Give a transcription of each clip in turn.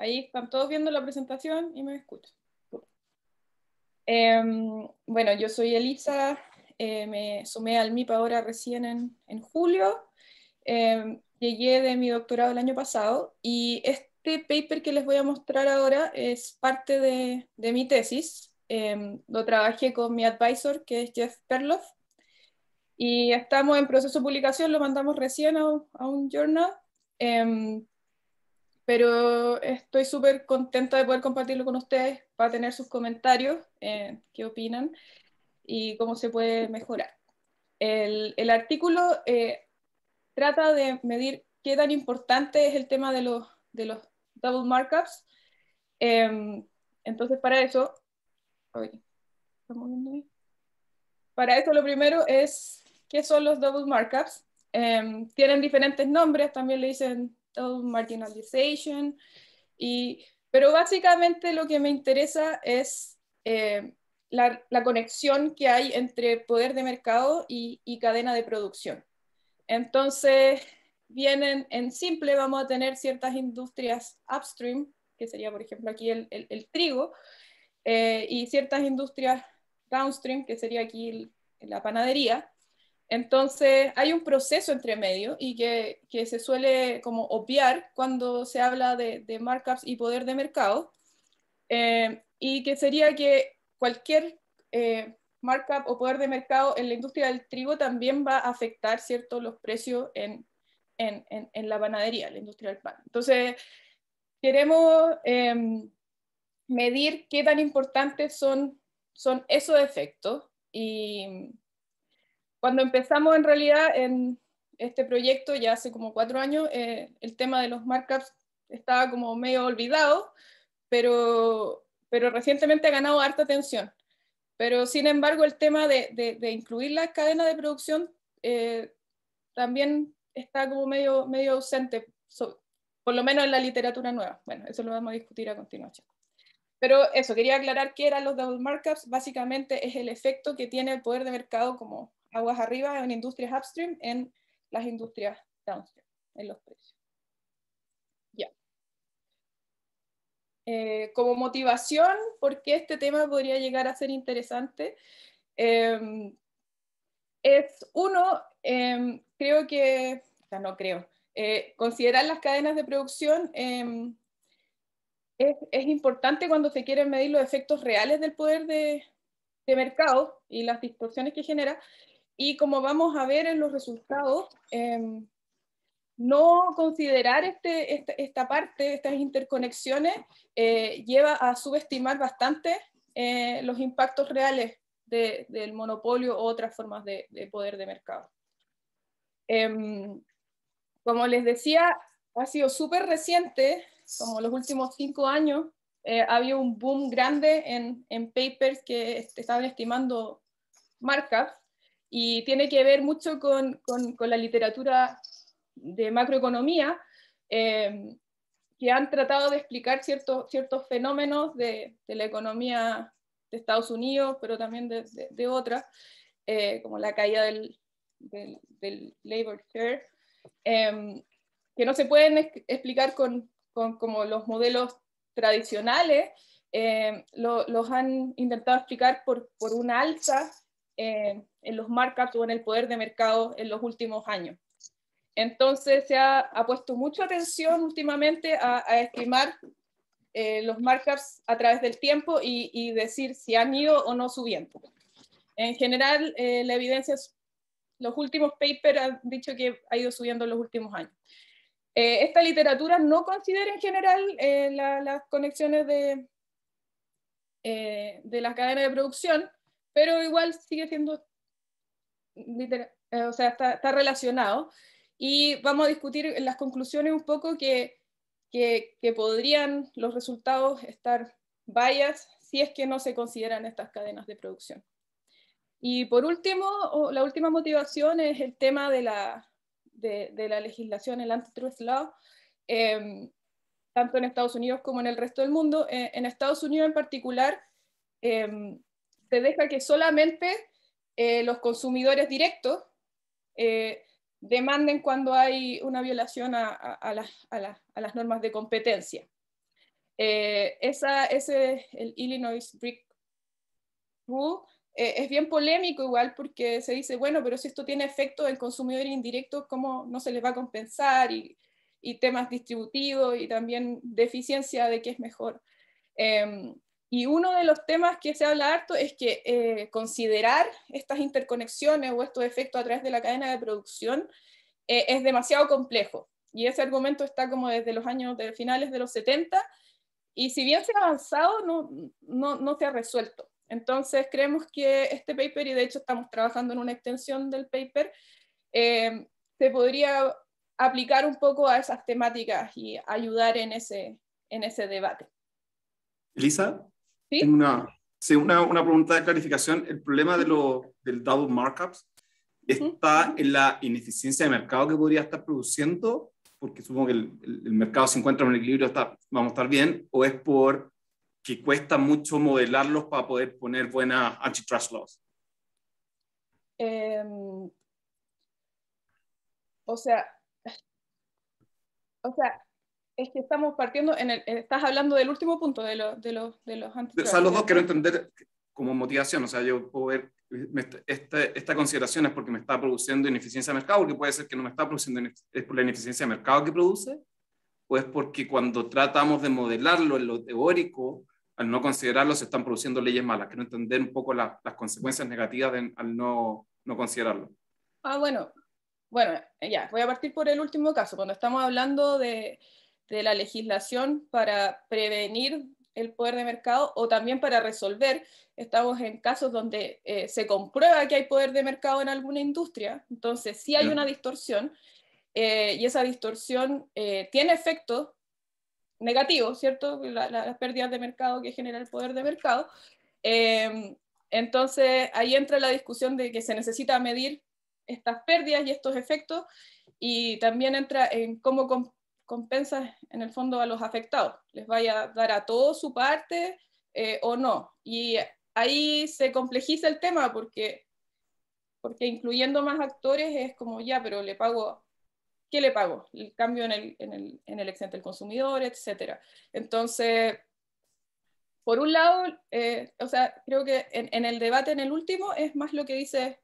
Ahí están todos viendo la presentación y me escuchan. Bueno, yo soy Elisa, me sumé al MIP ahora recién en julio. Llegué de mi doctorado el año pasado y este paper que les voy a mostrar ahora es parte de mi tesis. Lo trabajé con mi advisor, que es Jeff Perloff, y estamos en proceso de publicación, lo mandamos recién a un journal. Pero estoy súper contenta de poder compartirlo con ustedes para tener sus comentarios, qué opinan y cómo se puede mejorar. El artículo trata de medir qué tan importante es el tema de los double markups. Entonces, para eso, oye, ¿estamos viendo ahí? Para eso lo primero es qué son los double markups. Tienen diferentes nombres, también le dicen double marginalization, pero básicamente lo que me interesa es la conexión que hay entre poder de mercado y cadena de producción. Entonces, bien en simple, vamos a tener ciertas industrias upstream, que sería, por ejemplo, aquí el trigo, y ciertas industrias downstream, que sería aquí la panadería. Entonces, hay un proceso entre medio y que se suele como obviar cuando se habla de markups y poder de mercado, y que sería que cualquier markup o poder de mercado en la industria del trigo también va a afectar, ¿cierto?, los precios en la panadería, en la industria del pan. Entonces, queremos medir qué tan importantes son esos efectos. Y cuando empezamos en realidad en este proyecto, ya hace como 4 años, el tema de los markups estaba como medio olvidado, pero recientemente ha ganado harta atención. Pero sin embargo, el tema de incluir la cadena de producción también está como medio ausente, por lo menos en la literatura nueva. Bueno, eso lo vamos a discutir a continuación. Pero eso, quería aclarar qué eran los double markups. Básicamente es el efecto que tiene el poder de mercado como aguas arriba en industrias upstream, en las industrias downstream, en los precios. Ya. Como motivación, ¿por qué este tema podría llegar a ser interesante? Es uno, creo que, o sea, no creo, considerar las cadenas de producción es importante cuando se quieren medir los efectos reales del poder de mercado y las distorsiones que genera. Y como vamos a ver en los resultados, no considerar esta parte, estas interconexiones, lleva a subestimar bastante los impactos reales del monopolio o otras formas de poder de mercado. Como les decía, ha sido súper reciente, como los últimos 5 años, ha habido un boom grande en papers que estaban estimando markups, y tiene que ver mucho con la literatura de macroeconomía, que han tratado de explicar ciertos fenómenos de la economía de Estados Unidos, pero también de otras, como la caída del labor share, que no se pueden explicar con como los modelos tradicionales. Los han intentado explicar por una alza en los markups o en el poder de mercado en los últimos años. Entonces se ha puesto mucha atención últimamente a estimar los markups a través del tiempo y decir si han ido o no subiendo. En general, la evidencia, los últimos papers han dicho que ha ido subiendo en los últimos años. Esta literatura no considera en general las conexiones de las cadenas de producción, pero igual sigue siendo, o sea, está relacionado. Y vamos a discutir en las conclusiones un poco que podrían los resultados estar biased si es que no se consideran estas cadenas de producción. Y por último, la última motivación es el tema de la legislación, el Antitrust Law, tanto en Estados Unidos como en el resto del mundo. En Estados Unidos en particular, se deja que solamente los consumidores directos demanden cuando hay una violación a las normas de competencia. el Illinois Brick Rule es bien polémico igual, porque se dice, bueno, pero si esto tiene efecto en consumidores indirectos, ¿cómo no se les va a compensar? Y temas distributivos y también de eficiencia de qué es mejor. Y uno de los temas que se habla harto es que considerar estas interconexiones o estos efectos a través de la cadena de producción es demasiado complejo. Y ese argumento está como desde los años de finales de los 70, y si bien se ha avanzado, no se ha resuelto. Entonces creemos que este paper, y de hecho estamos trabajando en una extensión del paper, se podría aplicar un poco a esas temáticas y ayudar en ese debate. Elisa, ¿Sí? tengo una pregunta de clarificación. El problema del double markups está en la ineficiencia de mercado que podría estar produciendo, porque supongo que el mercado se encuentra en un equilibrio, vamos a estar bien, o es por que cuesta mucho modelarlos para poder poner buenas antitrust laws. O sea, es que estamos partiendo estás hablando del último punto de los antitrust. O sea, los dos quiero entender como motivación. O sea, yo puedo ver esta consideración es porque me está produciendo ineficiencia de mercado, porque puede ser que no me está produciendo, es por la ineficiencia de mercado que produce, o es porque cuando tratamos de modelarlo en lo teórico, al no considerarlo, se están produciendo leyes malas. Quiero entender un poco las consecuencias negativas al no considerarlo. Bueno, ya, voy a partir por el último caso. Cuando estamos hablando de la legislación para prevenir el poder de mercado o también para resolver, estamos en casos donde se comprueba que hay poder de mercado en alguna industria, entonces sí hay una distorsión, y esa distorsión tiene efectos negativos, ¿cierto? Las pérdidas de mercado que genera el poder de mercado. Entonces ahí entra la discusión de que se necesita medir estas pérdidas y estos efectos, y también entra en cómo compensas en el fondo a los afectados. ¿Les vaya a dar a todos su parte o no? Y ahí se complejiza el tema porque incluyendo más actores es como, ya, pero le pago, ¿qué le pago? El cambio en el excedente del consumidor, etc. Entonces, por un lado, o sea, creo que en el debate en el último es más lo que dices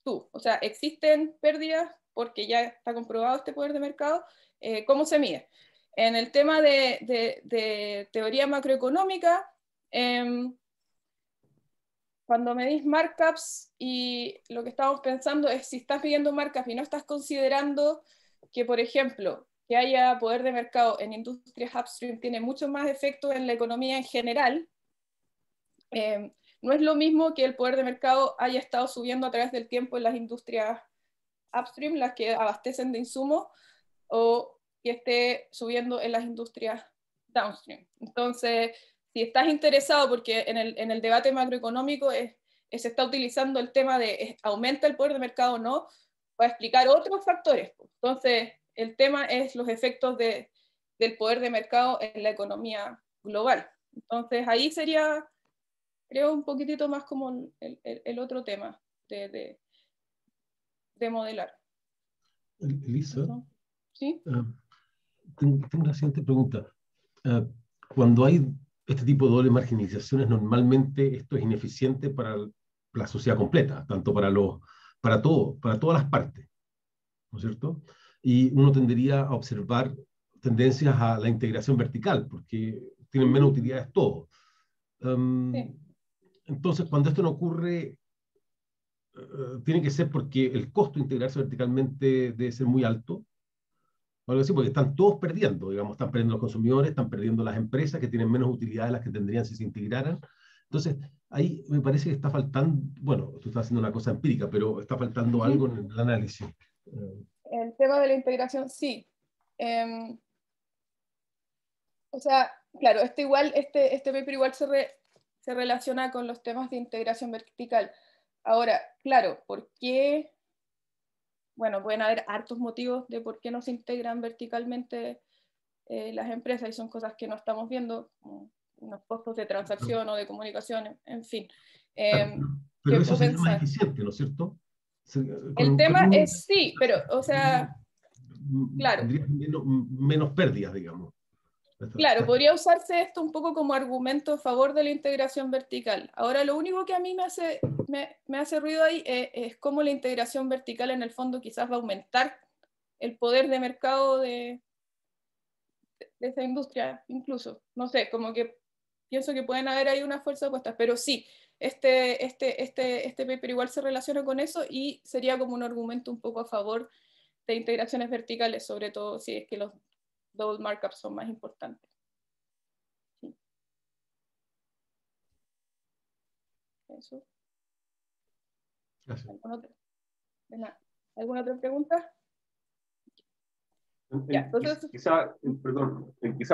tú. O sea, existen pérdidas porque ya está comprobado este poder de mercado. ¿Cómo se mide? En el tema de teoría macroeconómica, cuando medís markups, y lo que estamos pensando es si estás midiendo markups y no estás considerando que, por ejemplo, que haya poder de mercado en industrias upstream tiene mucho más efecto en la economía en general. No es lo mismo que el poder de mercado haya estado subiendo a través del tiempo en las industrias upstream, las que abastecen de insumos, o que esté subiendo en las industrias downstream. Entonces, si estás interesado, porque en el debate macroeconómico se está utilizando el tema de aumenta el poder de mercado o no, para explicar otros factores. Entonces, el tema es los efectos del poder de mercado en la economía global. Entonces, ahí sería, creo, un poquitito más como el otro tema de modelar. Elisa, ¿Sí? tengo la siguiente pregunta. Cuando hay este tipo de doble marginalizaciones, normalmente esto es ineficiente para la sociedad completa, tanto para todas las partes, ¿no es cierto? Y uno tendería a observar tendencias a la integración vertical, porque tienen menos utilidades todos. Sí. Entonces, cuando esto no ocurre, tiene que ser porque el costo de integrarse verticalmente debe ser muy alto, o algo así, porque están todos perdiendo, digamos, están perdiendo los consumidores, están perdiendo las empresas que tienen menos utilidades de las que tendrían si se integraran. Entonces, ahí me parece que está faltando, bueno, tú estás haciendo una cosa empírica, pero está faltando algo en el análisis. El tema de la integración, sí. O sea, claro, este paper igual se relaciona con los temas de integración vertical. Ahora, claro, ¿por qué? Bueno, pueden haber hartos motivos de por qué no se integran verticalmente las empresas, y son cosas que no estamos viendo, como unos costos de transacción o de comunicación, en fin. Pero eso sería más eficiente, ¿no es cierto? El tema es sí, pero, o sea, claro. Menos pérdidas, digamos. Claro, podría usarse esto un poco como argumento a favor de la integración vertical. Ahora, lo único que a mí me hace ruido ahí es cómo la integración vertical en el fondo quizás va a aumentar el poder de mercado de esa industria, incluso. No sé, como que pienso que pueden haber ahí unas fuerzas opuestas, pero sí, este paper igual se relaciona con eso y sería como un argumento un poco a favor de integraciones verticales, sobre todo si es que los double markups son más importantes. Sí. Eso. Gracias. ¿Alguna otra pregunta? Ya, entonces... Quizás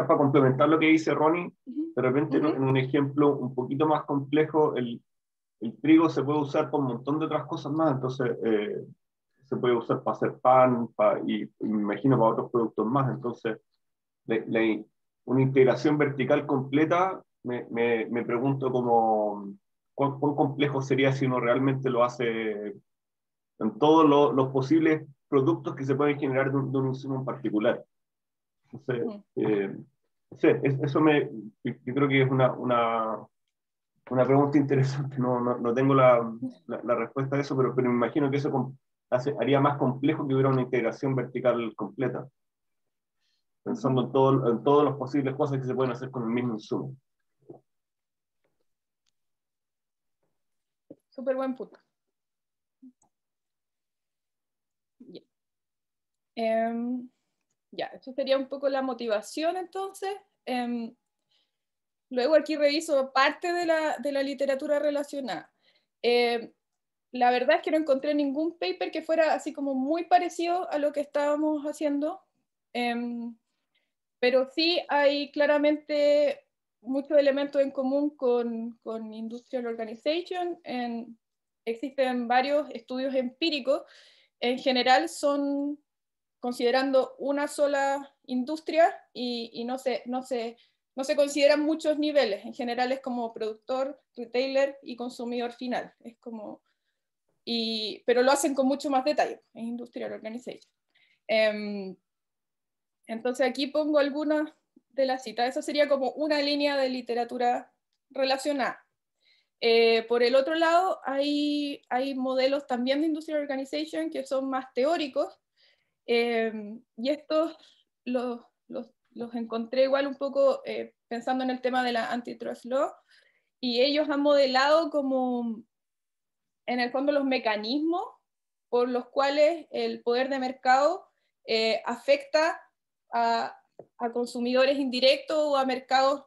para complementar lo que dice Ronnie, de repente en un ejemplo un poquito más complejo, el trigo se puede usar para un montón de otras cosas más, entonces se puede usar para hacer pan y me imagino para otros productos más, entonces una integración vertical completa, me pregunto cuán complejo sería si uno realmente lo hace en todos los posibles productos que se pueden generar de un insumo en particular. Entonces, no sé, yo creo que es una pregunta interesante, no tengo la respuesta a eso, pero me imagino que eso haría más complejo que hubiera una integración vertical completa, pensando en todas las posibles cosas que se pueden hacer con el mismo insumo. Súper buen punto. Ya, eso sería un poco la motivación entonces. Luego aquí reviso parte de la literatura relacionada. La verdad es que no encontré ningún paper que fuera así como muy parecido a lo que estábamos haciendo, pero sí hay claramente muchos elementos en común con Industrial Organization. Existen varios estudios empíricos. En general son considerando una sola industria y no se consideran muchos niveles. En general es como productor, retailer y consumidor final. Es como, pero lo hacen con mucho más detalle en Industrial Organization. Entonces aquí pongo algunas de las citas. Eso sería como una línea de literatura relacionada. Por el otro lado, hay modelos también de Industrial Organization que son más teóricos, y estos los encontré igual un poco pensando en el tema de la antitrust law, y ellos han modelado como en el fondo los mecanismos por los cuales el poder de mercado afecta a consumidores indirectos o a mercados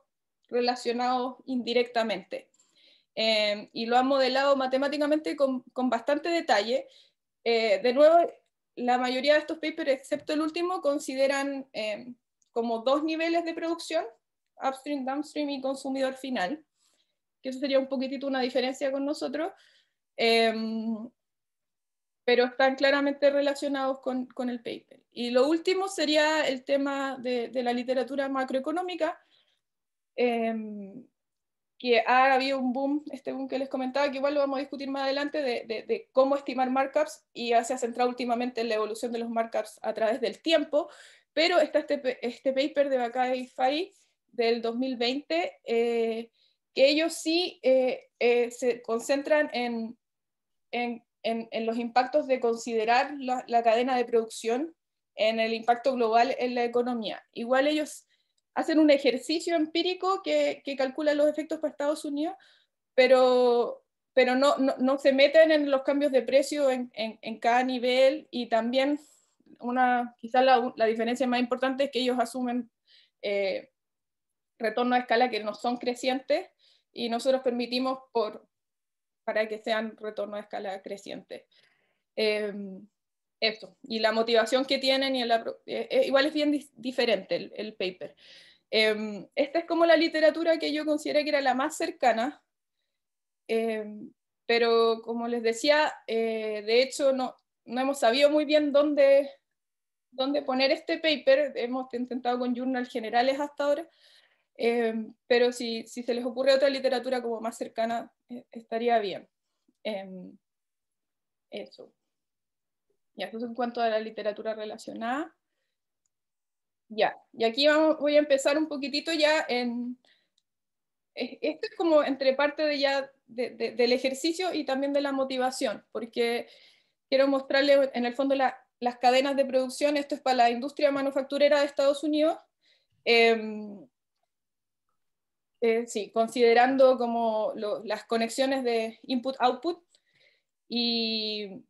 relacionados indirectamente. Y lo han modelado matemáticamente con bastante detalle. De nuevo, la mayoría de estos papers, excepto el último, consideran como dos niveles de producción, upstream, downstream y consumidor final, que eso sería un poquitito una diferencia con nosotros, pero están claramente relacionados con el paper. Y lo último sería el tema de la literatura macroeconómica, que ha habido un boom, este boom que les comentaba, que igual lo vamos a discutir más adelante, de cómo estimar markups, y ya se ha centrado últimamente en la evolución de los markups a través del tiempo, pero está este paper de Bakay y Fari del 2020, que ellos sí se concentran en los impactos de considerar la cadena de producción en el impacto global en la economía. Igual ellos hacen un ejercicio empírico que calcula los efectos para Estados Unidos, pero no se meten en los cambios de precio en cada nivel, y también quizás la diferencia más importante es que ellos asumen retorno a escala que no son crecientes, y nosotros permitimos para que sean retorno a escala creciente. Eso, y la motivación que tienen, igual es bien diferente el paper. Esta es como la literatura que yo consideré que era la más cercana, pero como les decía, de hecho no hemos sabido muy bien dónde poner este paper. Hemos intentado con journals generales hasta ahora, pero si se les ocurre otra literatura como más cercana, estaría bien. Eso. Ya, eso en cuanto a la literatura relacionada. Ya, y aquí voy a empezar un poquitito ya en... Esto es como entre parte de ya del ejercicio y también de la motivación, porque quiero mostrarles en el fondo las cadenas de producción. Esto es para la industria manufacturera de Estados Unidos. Sí, considerando como las conexiones de input-output y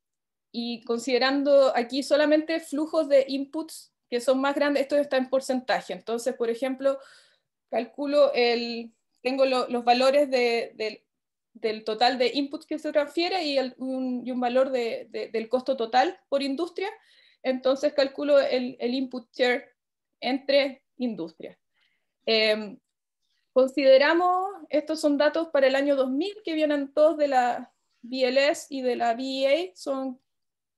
considerando aquí solamente flujos de inputs que son más grandes. Esto está en porcentaje. Entonces, por ejemplo, calculo tengo los valores del total de inputs que se transfiere y un valor del costo total por industria. Entonces calculo el input share entre industrias. Consideramos, estos son datos para el año 2000 que vienen todos de la BLS y de la BEA, son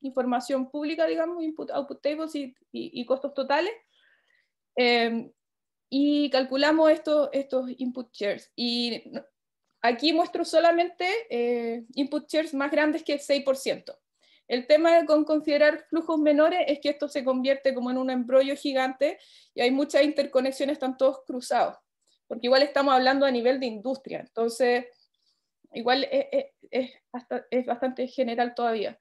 información pública, digamos, input, output tables y costos totales. Y calculamos estos input shares. Y aquí muestro solamente input shares más grandes que el 6%. El tema con considerar flujos menores es que esto se convierte como en un embrollo gigante y hay muchas interconexiones, están todos cruzados, porque igual estamos hablando a nivel de industria, entonces igual es bastante general todavía.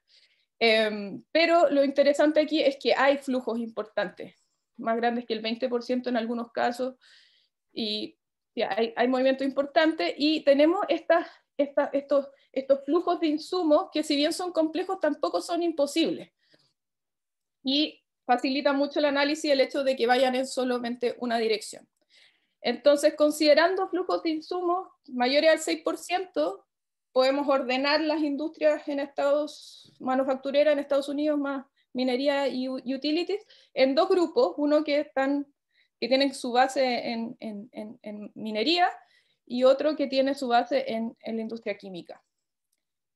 Pero lo interesante aquí es que hay flujos importantes, más grandes que el 20% en algunos casos, y ya, hay movimiento importante, y tenemos estos flujos de insumos que, si bien son complejos, tampoco son imposibles. Y facilita mucho el análisis el hecho de que vayan en solamente una dirección. Entonces, considerando flujos de insumos mayores al 6%, podemos ordenar las industrias manufactureras en Estados Unidos, más minería y utilities, en dos grupos: uno que tienen su base en minería y otro que tiene su base en la industria química.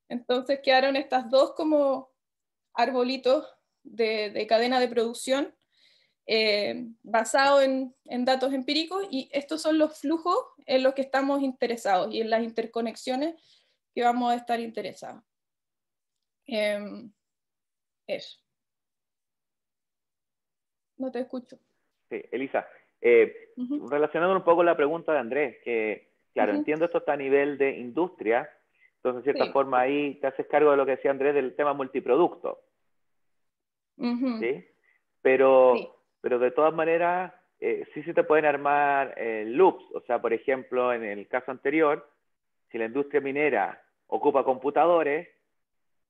Entonces quedaron estas dos como arbolitos de cadena de producción basado en datos empíricos, y estos son los flujos en los que estamos interesados y en las interconexiones que vamos a estar interesados. Eso. No te escucho. Sí, Elisa, relacionando un poco la pregunta de Andrés, que claro, entiendo esto está a nivel de industria, entonces de cierta forma ahí te haces cargo de lo que decía Andrés del tema multiproducto, ¿sí? Pero de todas maneras, sí se te pueden armar loops, o sea, por ejemplo, en el caso anterior, si la industria minera ocupa computadores,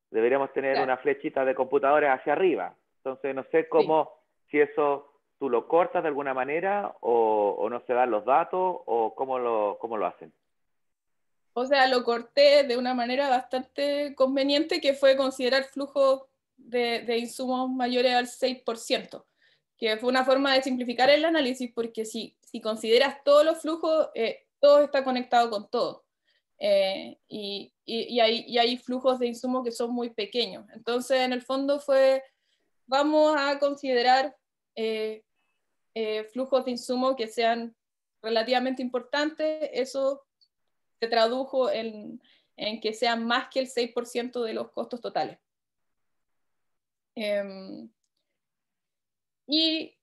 deberíamos tener una flechita de computadores hacia arriba. Entonces, no sé cómo, si eso tú lo cortas de alguna manera o no se dan los datos o cómo lo hacen. O sea, lo corté de una manera bastante conveniente, que fue considerar flujos de insumos mayores al 6%, que fue una forma de simplificar el análisis, porque si consideras todos los flujos, todo está conectado con todo. Y hay flujos de insumos que son muy pequeños. Entonces, en el fondo vamos a considerar flujos de insumos que sean relativamente importantes. Eso se tradujo en que sean más que el 6% de los costos totales. Sí,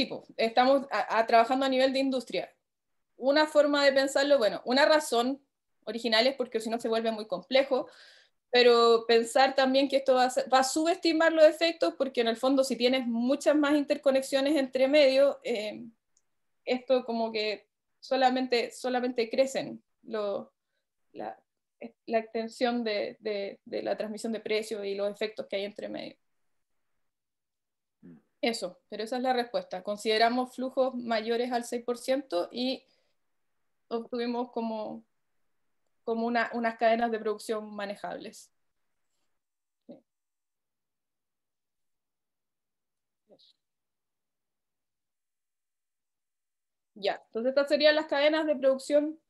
pues, estamos trabajando a nivel de industria. Una forma de pensarlo, bueno, una razón original es porque si no se vuelve muy complejo, pero pensar también que esto va a subestimar los efectos, porque en el fondo, si tienes muchas más interconexiones entre medio, esto como que solamente crecen la extensión de la transmisión de precios y los efectos que hay entre medio. Eso, pero esa es la respuesta. Consideramos flujos mayores al 6% y obtuvimos como unas cadenas de producción manejables. Sí. Ya, entonces estas serían las cadenas de producción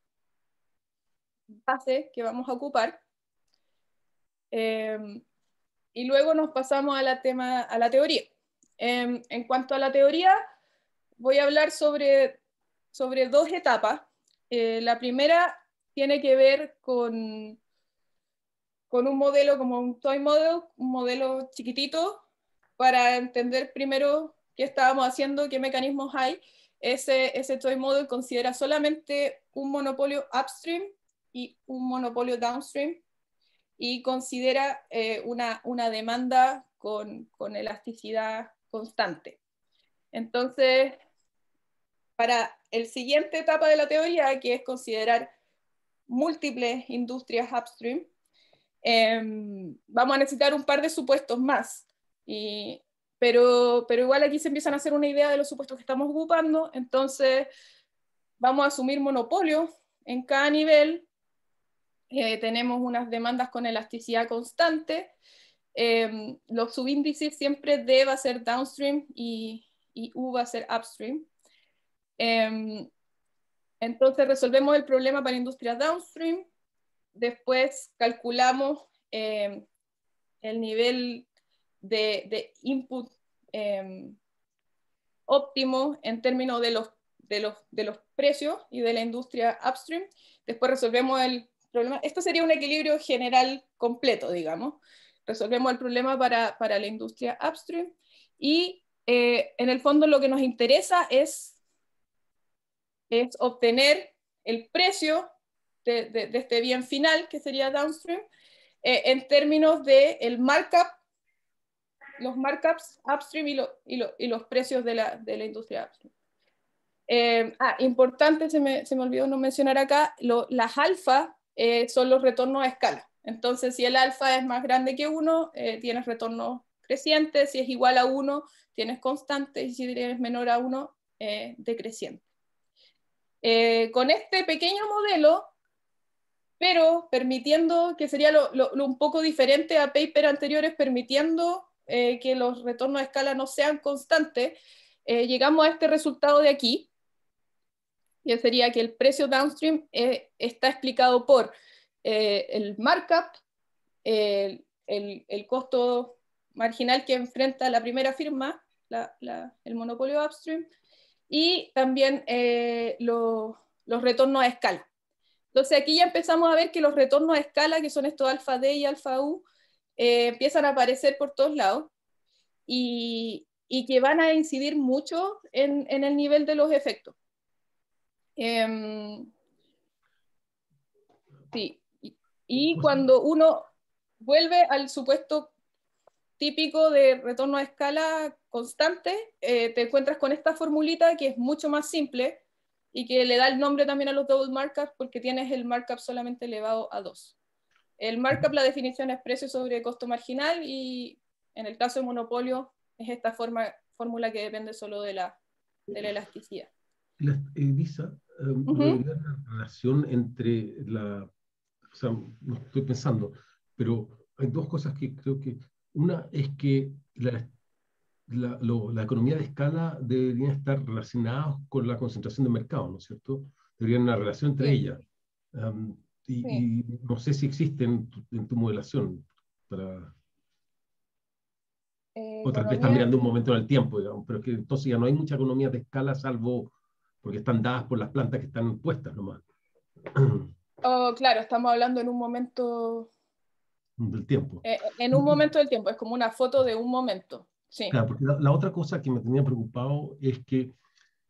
base que vamos a ocupar. Y luego nos pasamos a la teoría. En cuanto a la teoría, voy a hablar sobre dos etapas. La primera tiene que ver con un modelo como un toy model, un modelo chiquitito, para entender primero que estábamos haciendo, qué mecanismos hay, ese toy model considera solamente un monopolio upstream y un monopolio downstream, y considera una demanda con elasticidad constante. Entonces, para el siguiente etapa de la teoría, que es considerar múltiples industrias upstream, vamos a necesitar un par de supuestos más. Pero igual aquí se empiezan a hacer una idea de los supuestos que estamos ocupando. Entonces vamos a asumir monopolio en cada nivel. Tenemos unas demandas con elasticidad constante. Los subíndices siempre D va a ser downstream y U va a ser upstream. Entonces resolvemos el problema para industria downstream. Después calculamos el nivel de input óptimo en términos de los precios y de la industria upstream. Después resolvemos el problema. Esto sería un equilibrio general completo, digamos. Resolvemos el problema para la industria upstream y en el fondo lo que nos interesa es obtener el precio de este bien final, que sería downstream, en términos de el markup, los markups upstream y los precios de la industria upstream. Importante, se me olvidó no mencionar acá, las alfa son los retornos a escala. Entonces, si el alfa es más grande que 1, tienes retornos crecientes; si es igual a 1, tienes constante; y si tienes menor a 1, decreciente. Con este pequeño modelo, pero permitiendo, que sería lo un poco diferente a paper anteriores, permitiendo que los retornos a escala no sean constantes, llegamos a este resultado de aquí, que sería que el precio downstream está explicado por el markup, el costo marginal que enfrenta la primera firma, el monopolio upstream, y también los retornos a escala. Entonces aquí ya empezamos a ver que los retornos a escala, que son estos alfa D y alfa U, empiezan a aparecer por todos lados y que van a incidir mucho en el nivel de los efectos. Sí. Y cuando uno vuelve al supuesto típico de retorno a escala constante, te encuentras con esta formulita que es mucho más simple y que le da el nombre también a los double markups, porque tienes el markup solamente elevado a 2. El markup, la definición es precio sobre costo marginal, y en el caso de monopolio es esta fórmula que depende solo de la elasticidad. Elisa, debería haber una relación entre o sea, no estoy pensando, pero hay dos cosas que creo que... Una es que la economía de escala deberían estar relacionadas con la concentración de mercado, ¿no es cierto? Deberían haber una relación entre ellas. Y no sé si existe en tu modelación. O tal vez están mirando un momento en el tiempo, digamos, pero es que entonces ya no hay mucha economía de escala, salvo porque están dadas por las plantas que están puestas nomás. Oh, claro, estamos hablando en un momento del tiempo. En un momento del tiempo, es como una foto de un momento. Sí. Claro, porque la otra cosa que me tenía preocupado es que,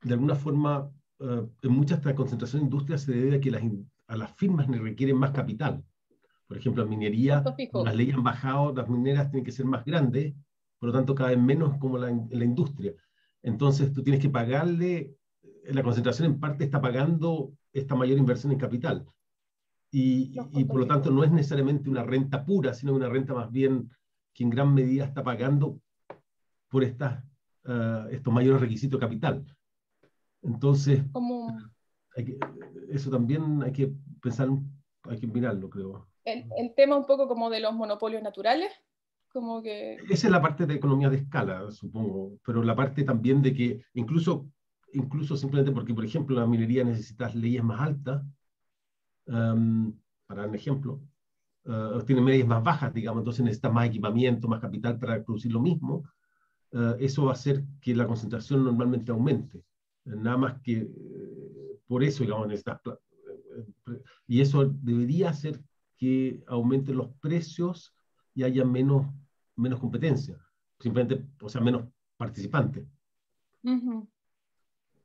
de alguna forma, en muchas de esta concentración de industria se debe a que a las firmas le requieren más capital. Por ejemplo, en minería, las leyes han bajado, las mineras tienen que ser más grandes, por lo tanto, cada vez menos como en la industria. Entonces, tú tienes que pagarle, la concentración en parte está pagando esta mayor inversión en capital. Y por lo tanto no es necesariamente una renta pura, sino una renta más bien que en gran medida está pagando por estos mayores requisitos de capital. Entonces, eso también hay que pensar, hay que mirarlo, creo. El tema un poco como de los monopolios naturales, como que... Esa es la parte de economía de escala, supongo, pero la parte también de que incluso simplemente porque, por ejemplo, la minería necesitas leyes más altas, para un ejemplo, tiene medias más bajas, digamos, entonces necesita más equipamiento, más capital para producir lo mismo. Eso va a hacer que la concentración normalmente aumente. Nada más que por eso, digamos, y eso debería hacer que aumenten los precios y haya menos competencia, simplemente, o sea, menos participantes.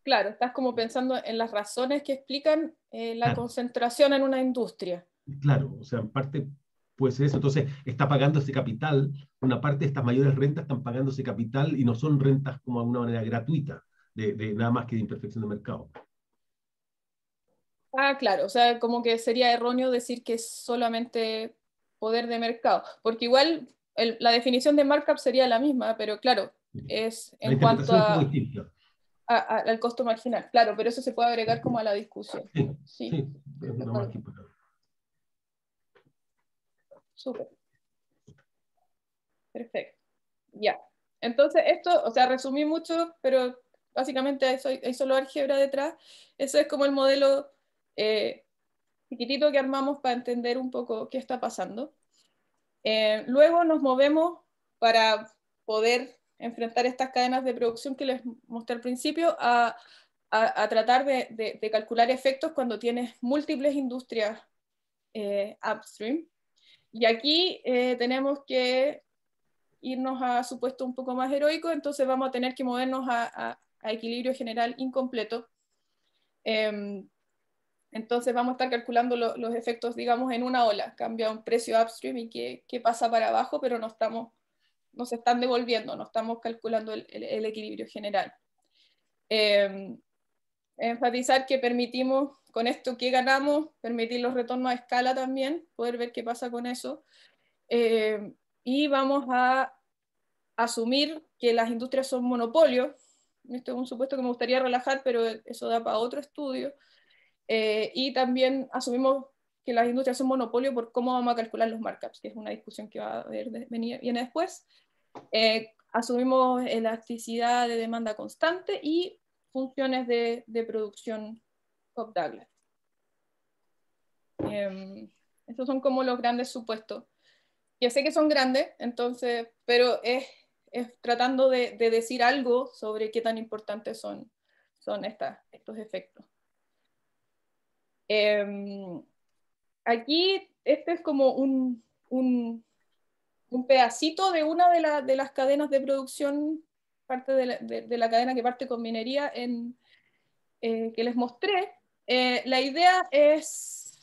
Claro, estás como pensando en las razones que explican la concentración en una industria. Claro, o sea, en parte puede ser eso. Entonces, está pagando ese capital, una parte de estas mayores rentas están pagando ese capital y no son rentas como de una manera gratuita, de nada más que de imperfección de mercado. Ah, claro, o sea, como que sería erróneo decir que es solamente poder de mercado, porque igual la definición de markup sería la misma, pero claro, es La en cuanto interpretación es como distinta. al costo marginal, claro, pero eso se puede agregar como a la discusión. Sí, Sí, sí, es una más que para. súper. Perfecto. Ya. Entonces, esto, o sea, resumí mucho, pero básicamente hay solo álgebra detrás. Eso es como el modelo chiquitito que armamos para entender un poco qué está pasando. Luego nos movemos para poder enfrentar estas cadenas de producción que les mostré al principio a tratar de calcular efectos cuando tienes múltiples industrias upstream. Y aquí tenemos que irnos a supuestos un poco más heroicos, entonces vamos a tener que movernos a equilibrio general incompleto. Entonces vamos a estar calculando los efectos, digamos, en una ola. Cambia un precio upstream y qué pasa para abajo, pero no se están devolviendo, no estamos calculando el equilibrio general. Enfatizar que permitimos, con esto que ganamos, permitir los retornos a escala también, poder ver qué pasa con eso. Y vamos a asumir que las industrias son monopolios. Esto es un supuesto que me gustaría relajar, pero eso da para otro estudio. Y también asumimos que las industrias son monopolio por cómo vamos a calcular los markups, que es una discusión que va a viene después. Asumimos elasticidad de demanda constante y funciones de producción Cobb-Douglas. Estos son como los grandes supuestos. Ya sé que son grandes, entonces, pero es tratando de decir algo sobre qué tan importantes son estos efectos. Aquí este es como un pedacito de una de las cadenas de producción, parte de la cadena que parte con minería que les mostré. La idea es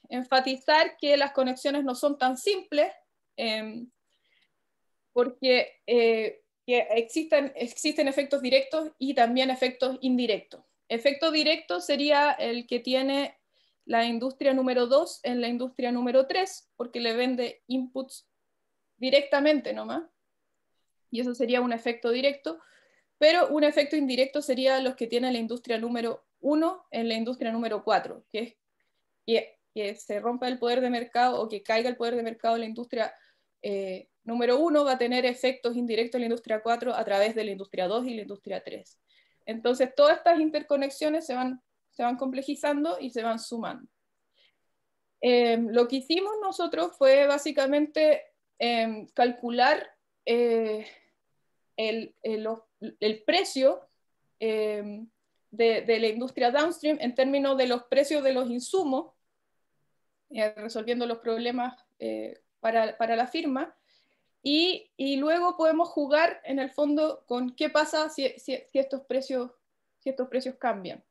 enfatizar que las conexiones no son tan simples, porque que existen efectos directos y también efectos indirectos. Efecto directo sería el que tiene la industria número 2 en la industria número 3, porque le vende inputs directamente nomás, y eso sería un efecto directo, pero un efecto indirecto sería los que tiene la industria número 1 en la industria número 4, que es que se rompa el poder de mercado o que caiga el poder de mercado en la industria número 1 va a tener efectos indirectos en la industria 4 a través de la industria 2 y la industria 3. Entonces, todas estas interconexiones se van complejizando y se van sumando. Lo que hicimos nosotros fue básicamente calcular el precio de la industria downstream en términos de los precios de los insumos, resolviendo los problemas para la firma, y luego podemos jugar en el fondo con qué pasa si estos precios cambian.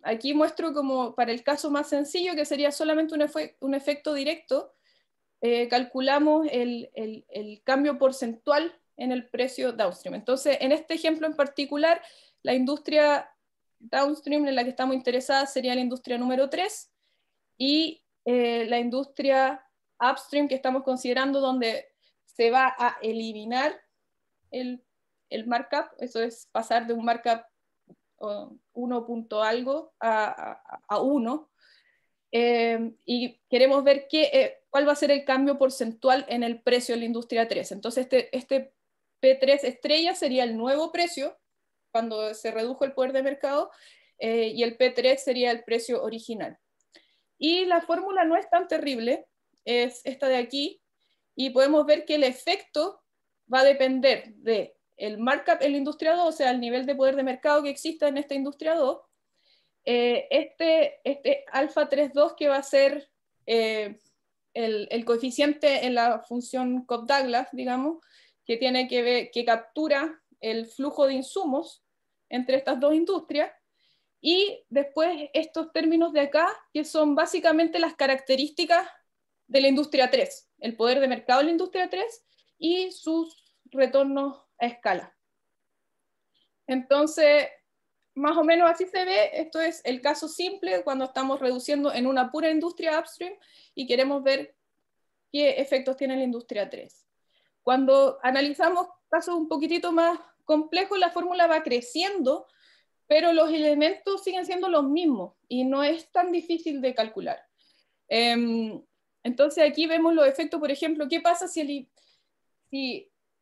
Aquí muestro como para el caso más sencillo, que sería solamente un efecto directo, calculamos el cambio porcentual en el precio downstream. Entonces, en este ejemplo en particular, la industria downstream en la que estamos interesados sería la industria número 3, y la industria upstream que estamos considerando, donde se va a eliminar el markup, eso es pasar de un markup 1 punto algo a 1, y queremos ver cuál va a ser el cambio porcentual en el precio de la industria 3. Entonces este P3 estrella sería el nuevo precio cuando se redujo el poder de mercado, y el P3 sería el precio original. Y la fórmula no es tan terrible, es esta de aquí, y podemos ver que el efecto va a depender del markup en la industria 2, o sea, el nivel de poder de mercado que exista en esta industria 2, este alfa 3.2 que va a ser el coeficiente en la función Cobb-Douglas, digamos, que tiene que captura el flujo de insumos entre estas dos industrias, y después estos términos de acá, que son básicamente las características de la industria 3, el poder de mercado de la industria 3 y sus retornos a escala. Entonces, más o menos así se ve. Esto es el caso simple cuando estamos reduciendo en una pura industria upstream y queremos ver qué efectos tiene la industria 3. Cuando analizamos casos un poquitito más complejos, la fórmula va creciendo, pero los elementos siguen siendo los mismos y no es tan difícil de calcular. Entonces aquí vemos los efectos, por ejemplo, ¿qué pasa si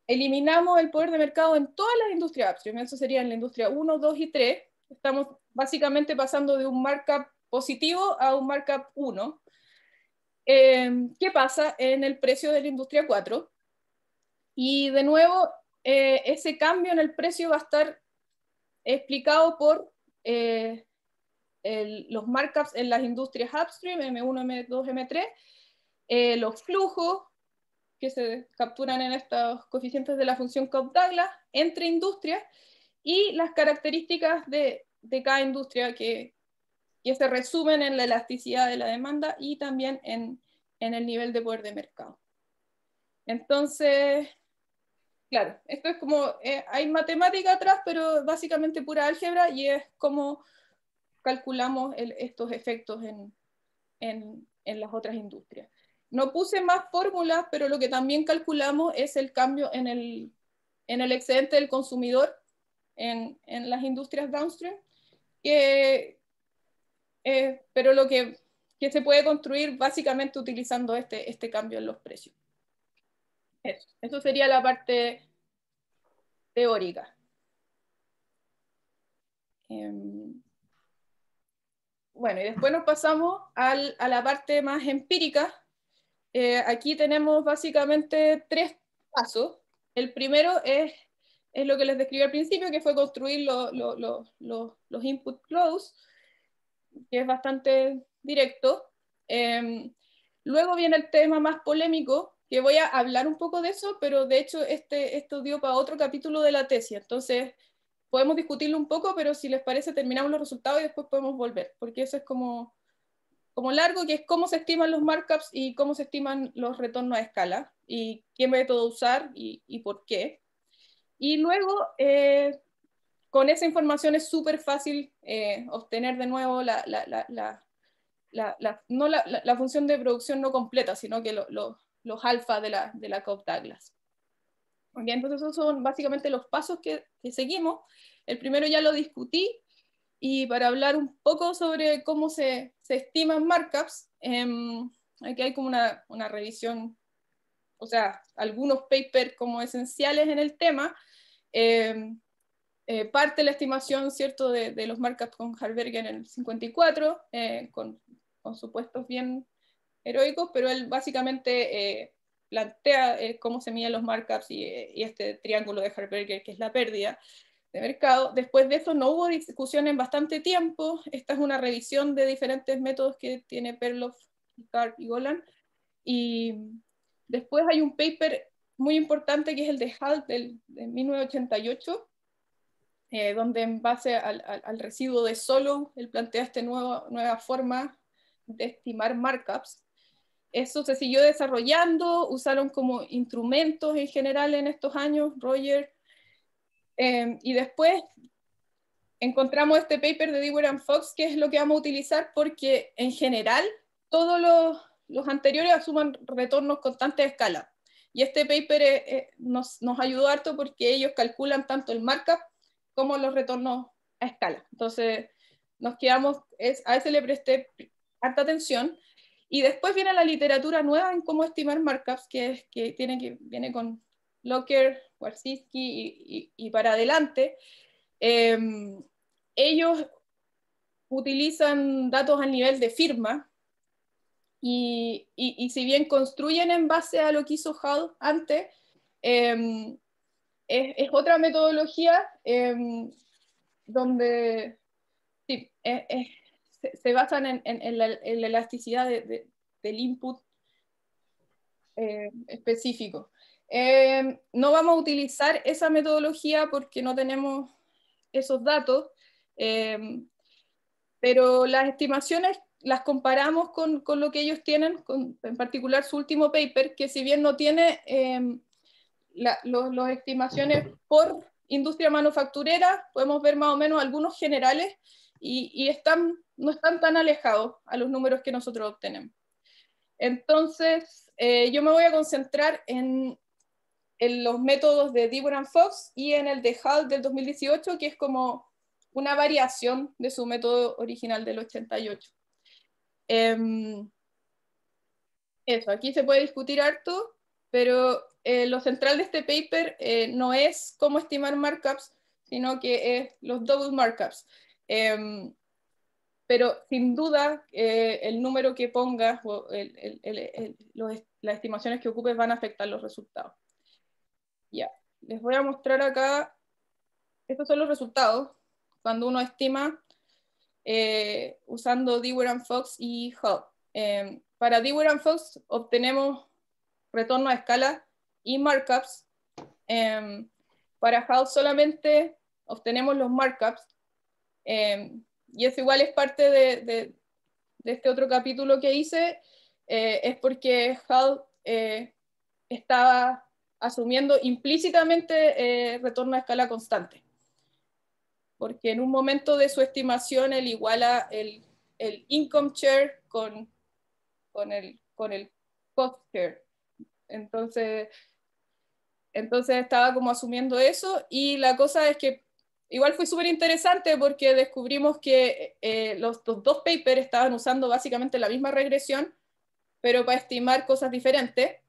eliminamos el poder de mercado en todas las industrias upstream? Eso sería en la industria 1, 2 y 3. Estamos básicamente pasando de un markup positivo a un markup 1. ¿Qué pasa en el precio de la industria 4? Y de nuevo, ese cambio en el precio va a estar explicado por los markups en las industrias upstream, M1, M2, M3, los flujos que se capturan en estos coeficientes de la función Cobb-Douglas entre industrias y las características de cada industria que se resumen en la elasticidad de la demanda y también en el nivel de poder de mercado. Entonces, claro, esto es como, hay matemática atrás, pero básicamente pura álgebra, y es como calculamos estos efectos en las otras industrias. No puse más fórmulas, pero lo que también calculamos es el cambio en el excedente del consumidor en las industrias downstream, pero lo que se puede construir básicamente utilizando este cambio en los precios. Eso sería la parte teórica. Bueno, y después nos pasamos a la parte más empírica. Aquí tenemos básicamente 3 pasos. El primero es lo que les describí al principio, que fue construir los input flows, que es bastante directo. Luego viene el tema más polémico, que voy a hablar un poco de eso, pero de hecho esto dio para otro capítulo de la tesis. Entonces podemos discutirlo un poco, pero si les parece terminamos los resultados y después podemos volver, porque eso es como largo, que es cómo se estiman los markups y cómo se estiman los retornos a escala, y qué método usar y por qué. Y luego, con esa información es súper fácil obtener de nuevo no la función de producción no completa, sino que los alfa de la Cobb-Douglas. Okay, entonces esos son básicamente los pasos que seguimos. El primero ya lo discutí, y para hablar un poco sobre cómo se estiman markups, aquí hay como una revisión, o sea, algunos papers como esenciales en el tema. Parte la estimación, ¿cierto?, de los markups con Harberger en el 54, con supuestos bien heroicos, pero él básicamente plantea cómo se miden los markups y este triángulo de Harberger, que es la pérdida de mercado. Después de eso no hubo discusión en bastante tiempo. Esta es una revisión de diferentes métodos que tiene Perloff, Karp y Golan. Y después hay un paper muy importante que es el de Halt de 1988, donde en base al residuo de Solow, él plantea esta nueva forma de estimar markups. Eso se siguió desarrollando, usaron como instrumentos en general en estos años, Roger, y después encontramos este paper de Dewar and Fox, que es lo que vamos a utilizar, porque en general todos los anteriores asuman retornos constantes de escala. Y este paper nos ayudó harto porque ellos calculan tanto el markup como los retornos a escala. Entonces nos quedamos, a ese le presté harta atención. Y después viene la literatura nueva en cómo estimar markups, que viene con Locker, Warszewski y para adelante. Ellos utilizan datos a nivel de firma, y si bien construyen en base a lo que hizo Hall antes, es otra metodología donde sí, se basan en la elasticidad del input específico. No vamos a utilizar esa metodología porque no tenemos esos datos, pero las estimaciones las comparamos con lo que ellos tienen, en particular su último paper, que si bien no tiene las estimaciones por industria manufacturera, podemos ver más o menos algunos generales y no están tan alejados a los números que nosotros obtenemos. Entonces, yo me voy a concentrar en los métodos de Dibor and Fox y en el de Hall del 2018, que es como una variación de su método original del 88. Eso, aquí se puede discutir harto, pero lo central de este paper no es cómo estimar markups, sino que es los double markups. Pero sin duda, el número que pongas o las estimaciones que ocupes van a afectar los resultados. Ya, les voy a mostrar acá, estos son los resultados cuando uno estima usando Dewar and Fox y Hall. Para Dewar and Fox obtenemos retorno a escala y markups. Para Hall solamente obtenemos los markups. Y eso igual es parte de este otro capítulo que hice, es porque Hall estaba asumiendo implícitamente retorno a escala constante. Porque en un momento de su estimación él iguala el income share con el cost share. Entonces estaba como asumiendo eso, y la cosa es que igual fue súper interesante porque descubrimos que los dos papers estaban usando básicamente la misma regresión, pero para estimar cosas diferentes,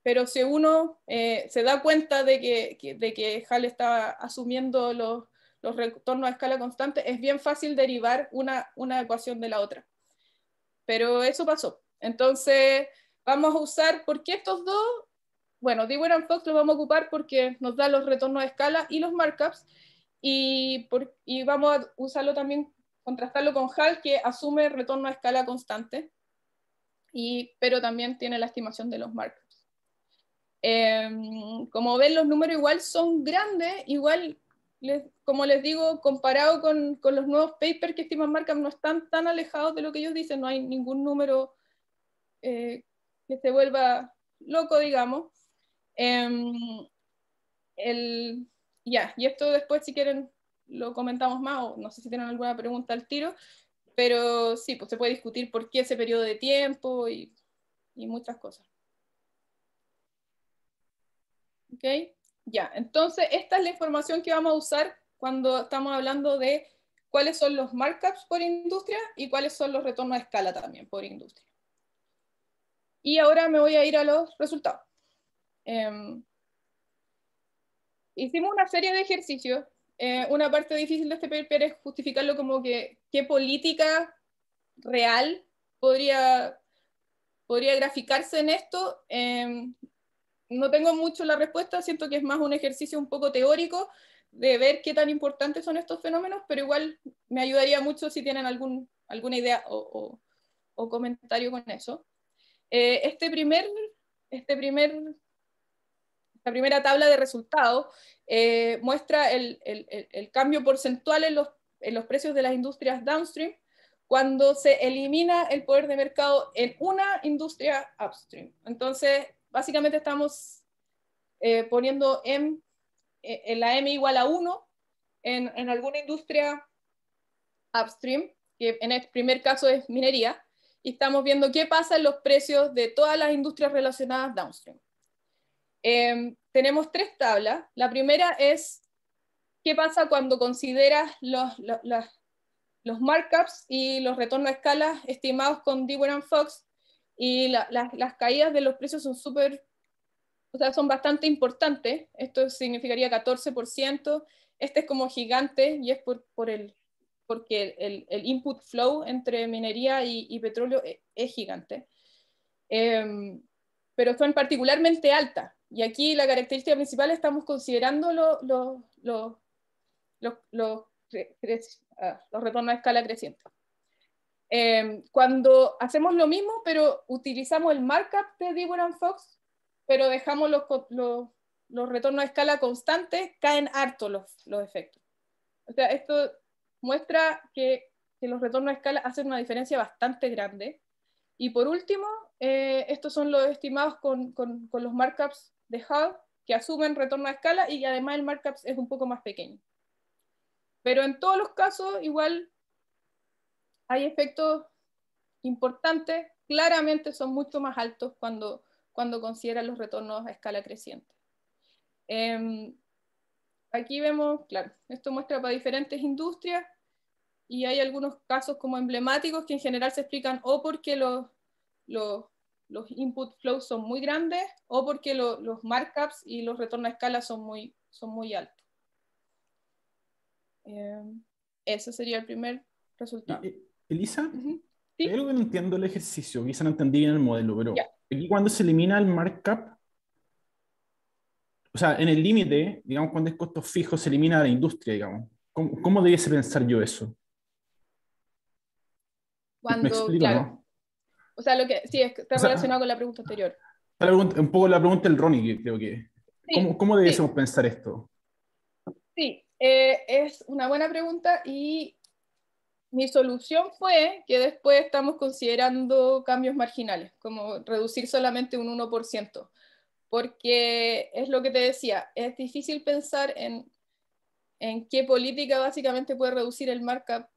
pero si uno se da cuenta de que Hall estaba asumiendo los retornos a escala constante, es bien fácil derivar una ecuación de la otra. Pero eso pasó. Entonces, vamos a usar, ¿por qué estos dos? Bueno, Dewar and Fox lo vamos a ocupar porque nos da los retornos a escala y los markups, y vamos a usarlo también, contrastarlo con Hall, que asume retorno a escala constante, pero también tiene la estimación de los markups. Como ven, los números igual son grandes, igual, como les digo, comparado con los nuevos papers que estiman markup, no están tan alejados de lo que ellos dicen, no hay ningún número que se vuelva loco, digamos. Y esto después, si quieren, lo comentamos más, o no sé si tienen alguna pregunta al tiro, pero sí, pues se puede discutir por qué ese periodo de tiempo y muchas cosas. ¿Ok? Ya, entonces esta es la información que vamos a usar cuando estamos hablando de cuáles son los markups por industria y cuáles son los retornos a escala también por industria. Y ahora me voy a ir a los resultados. Hicimos una serie de ejercicios. Una parte difícil de este paper es justificarlo como qué política real podría graficarse en esto. No tengo mucho la respuesta, siento que es más un ejercicio un poco teórico de ver qué tan importantes son estos fenómenos, pero igual me ayudaría mucho si tienen alguna idea o comentario con eso. Esta primera tabla de resultados muestra el cambio porcentual en los precios de las industrias downstream cuando se elimina el poder de mercado en una industria upstream. Entonces, básicamente estamos poniendo en la M igual a 1 en alguna industria upstream, que en el primer caso es minería, y estamos viendo qué pasa en los precios de todas las industrias relacionadas downstream. Tenemos tres tablas. La primera es qué pasa cuando consideras los markups y los retornos a escala estimados con Dewar and Fox, y las caídas de los precios son son bastante importantes. Esto significaría 14%. Este es como gigante, y es porque el input flow entre minería y petróleo es gigante. Pero son particularmente altas. Y aquí la característica principal, estamos considerando los retornos a escala creciente. Cuando hacemos lo mismo, pero utilizamos el markup de Deaver & Fox, pero dejamos los retornos a escala constantes, caen harto los efectos. O sea, esto muestra que los retornos a escala hacen una diferencia bastante grande. Y por último, estos son los estimados con los markups de Hall, que asumen retorno a escala y además el markup es un poco más pequeño. Pero en todos los casos, igual hay efectos importantes, claramente son mucho más altos cuando consideran los retornos a escala creciente. Aquí vemos, claro, esto muestra para diferentes industrias y hay algunos casos como emblemáticos que en general se explican o porque los input flows son muy grandes o porque los markups y los retornos a escala son muy altos. Ese sería el primer resultado. Elisa, ¿Sí? hay algo que no entiendo el ejercicio, quizá no entendí bien el modelo, pero Ya. aquí cuando se elimina el markup, o sea, en el límite, digamos, cuando es costo fijo, se elimina la industria, digamos. ¿Cómo debiese pensar yo eso? ¿Me explico, Claro. no? O sea, sí, está O sea, relacionado con la pregunta anterior. un poco la pregunta del Ronnie, que creo que. Sí, ¿Cómo debiésemos sí. pensar esto? Sí, es una buena pregunta y mi solución fue que después estamos considerando cambios marginales, como reducir solamente un 1%, porque es lo que te decía, es difícil pensar en qué política básicamente puede reducir el markup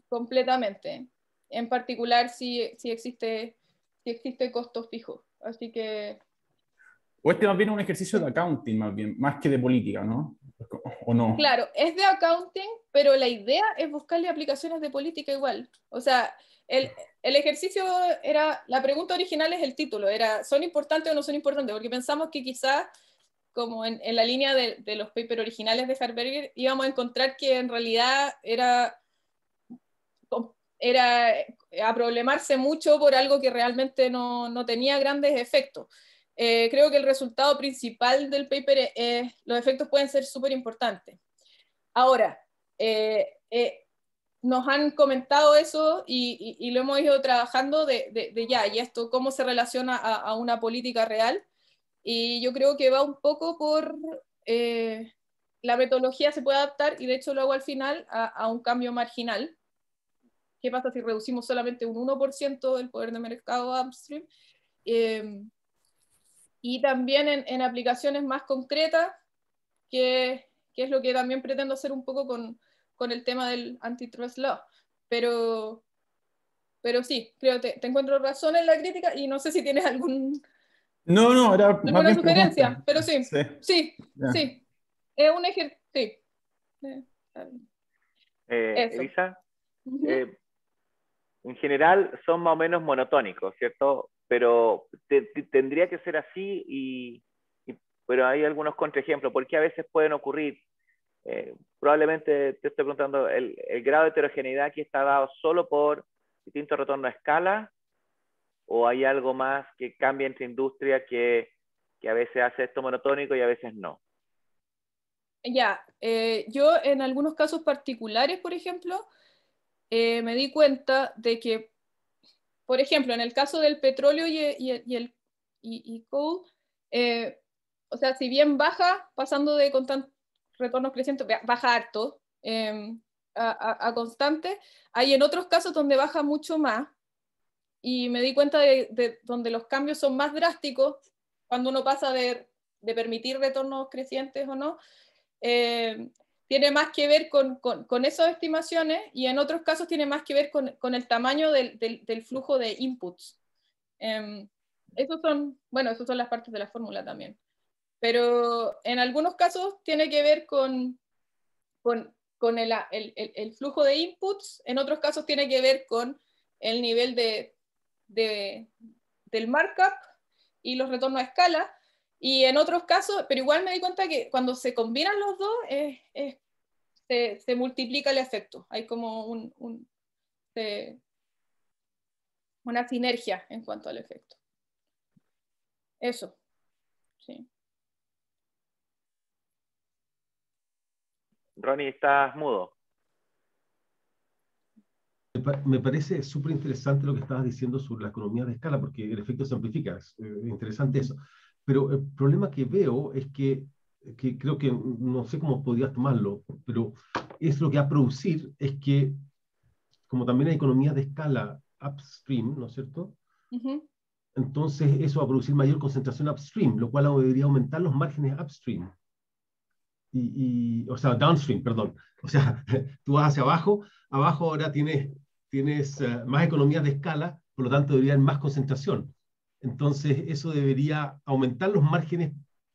completamente, en particular si existe costo fijo. Así que... O este más bien es un ejercicio de accounting, más que de política, ¿no? ¿O no? Claro, es de accounting, pero la idea es buscarle aplicaciones de política igual. O sea, el ejercicio era, la pregunta original es el título, era ¿son importantes o no son importantes? Porque pensamos que quizás, como en la línea de los papers originales de Harberger, íbamos a encontrar que en realidad era a problemarse mucho por algo que realmente no tenía grandes efectos. Creo que el resultado principal del paper es los efectos pueden ser súper importantes. Ahora, nos han comentado eso y lo hemos ido trabajando y esto cómo se relaciona a una política real. Y yo creo que va un poco por la metodología se puede adaptar y de hecho lo hago al final a un cambio marginal. ¿Qué pasa si reducimos solamente un 1% del poder de mercado upstream? Y también en aplicaciones más concretas, que es lo que también pretendo hacer un poco con el tema del antitrust law. Pero sí, creo que te encuentro razón en la crítica y no sé si tienes No, era más alguna bien sugerencia, pregunta. pero sí, sí. Es un ejercicio, sí. Eso. Elisa, Uh-huh. En general son más o menos monotónicos, ¿cierto? Pero tendría que ser así, pero hay algunos contraejemplos, porque a veces pueden ocurrir. Probablemente te estoy preguntando, ¿el grado de heterogeneidad aquí está dado solo por distintos retornos a escala? ¿O hay algo más que cambia entre industria que a veces hace esto monotónico y a veces no? Yo en algunos casos particulares, por ejemplo, me di cuenta de que, por ejemplo, en el caso del petróleo y coal, o sea, si bien baja, pasando de retornos crecientes, baja harto a constante, hay en otros casos donde baja mucho más, y me di cuenta de donde los cambios son más drásticos, cuando uno pasa de permitir retornos crecientes o no, tiene más que ver con esas estimaciones y en otros casos tiene más que ver con el tamaño del flujo de inputs. Esas son las partes de la fórmula también. Pero en algunos casos tiene que ver con el flujo de inputs, en otros casos tiene que ver con el nivel del markup y los retornos a escala, y en otros casos, pero igual me di cuenta que cuando se combinan los dos, se multiplica el efecto. Hay como una sinergia en cuanto al efecto. Eso, sí. Ronnie, estás mudo. me parece súper interesante lo que estabas diciendo sobre la economía de escala, porque el efecto se amplifica, es interesante eso. Pero el problema que veo es que creo que, no sé cómo podrías tomarlo, pero es lo que va a producir, es que como también hay economías de escala upstream, ¿no es cierto? Entonces eso va a producir mayor concentración upstream, lo cual debería aumentar los márgenes upstream. O sea, downstream, perdón. O sea, tú vas hacia abajo, abajo ahora tienes más economías de escala, por lo tanto debería haber más concentración. Entonces eso debería aumentar los márgenes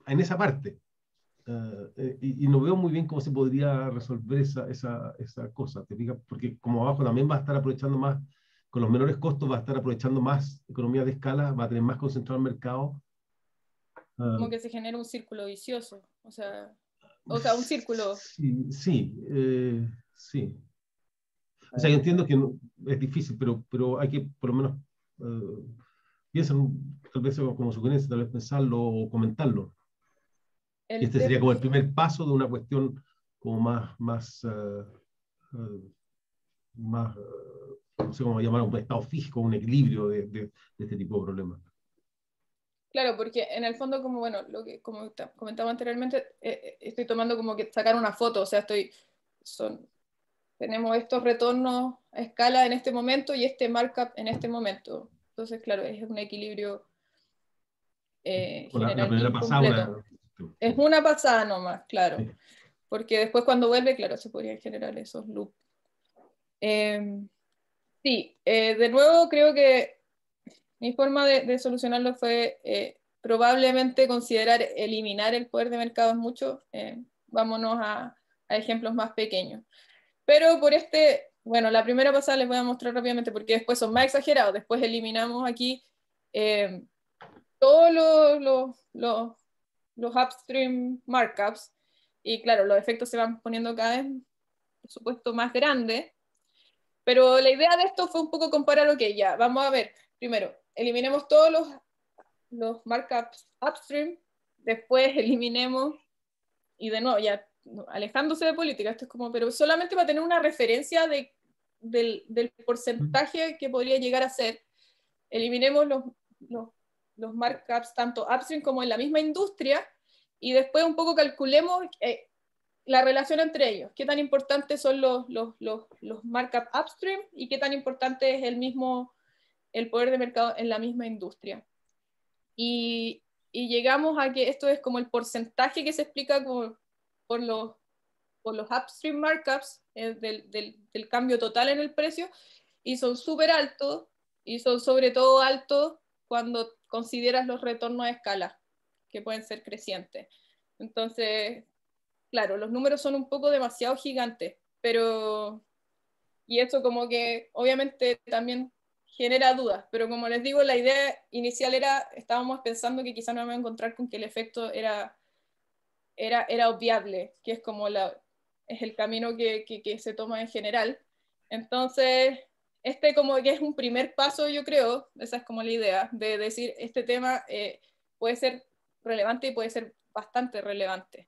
en esa parte. Y no veo muy bien cómo se podría resolver esa cosa, ¿te fijas? Porque como abajo también va a estar aprovechando más, con los menores costos va a estar aprovechando más economía de escala, va a tener más concentrado el mercado. Como que se genera un círculo vicioso, o sea un círculo. Sí, sí, sí. O sea, yo entiendo que es difícil, pero hay que por lo menos piensen, tal vez como sugerencia, tal vez pensarlo o comentarlo. Y este sería como el primer paso de una cuestión como no sé cómo llamar, un estado físico, un equilibrio de este tipo de problemas. Claro, porque en el fondo, como bueno, lo que como comentaba anteriormente, estoy tomando como que sacar una foto, o sea, tenemos estos retornos a escala en este momento y este markup en este momento. Entonces, claro, es un equilibrio La general primera incompleto. Es una pasada nomás, claro. Sí. Porque después cuando vuelve, claro, se podrían generar esos loops. Sí, de nuevo creo que mi forma de solucionarlo fue probablemente considerar eliminar el poder de mercado mucho. Vámonos a ejemplos más pequeños. Pero bueno, la primera pasada les voy a mostrar rápidamente porque después son más exagerados. Después eliminamos aquí todos los upstream markups y claro, los efectos se van poniendo cada vez, por supuesto, más grandes. Pero la idea de esto fue un poco comparar, ok, ya, vamos a ver, primero, eliminemos todos los markups upstream, después eliminemos, y de nuevo, ya alejándose de política, esto es como, pero solamente va a tener una referencia del porcentaje que podría llegar a ser. Eliminemos los markups tanto upstream como en la misma industria, y después un poco calculemos la relación entre ellos, qué tan importantes son los markup upstream y qué tan importante es el poder de mercado en la misma industria. Y llegamos a que esto es como el porcentaje que se explica por los upstream markups del cambio total en el precio, y son súper altos, y son sobre todo altos cuando consideras los retornos a escala, que pueden ser crecientes. Entonces, claro, los números son un poco demasiado gigantes, y eso como que obviamente también genera dudas, pero como les digo, la idea inicial estábamos pensando que quizá no vamos a encontrar con que el efecto era obviable, que es como es el camino que se toma en general. Entonces, como que es un primer paso, yo creo, esa es como la idea, de decir, este tema puede ser relevante y puede ser bastante relevante.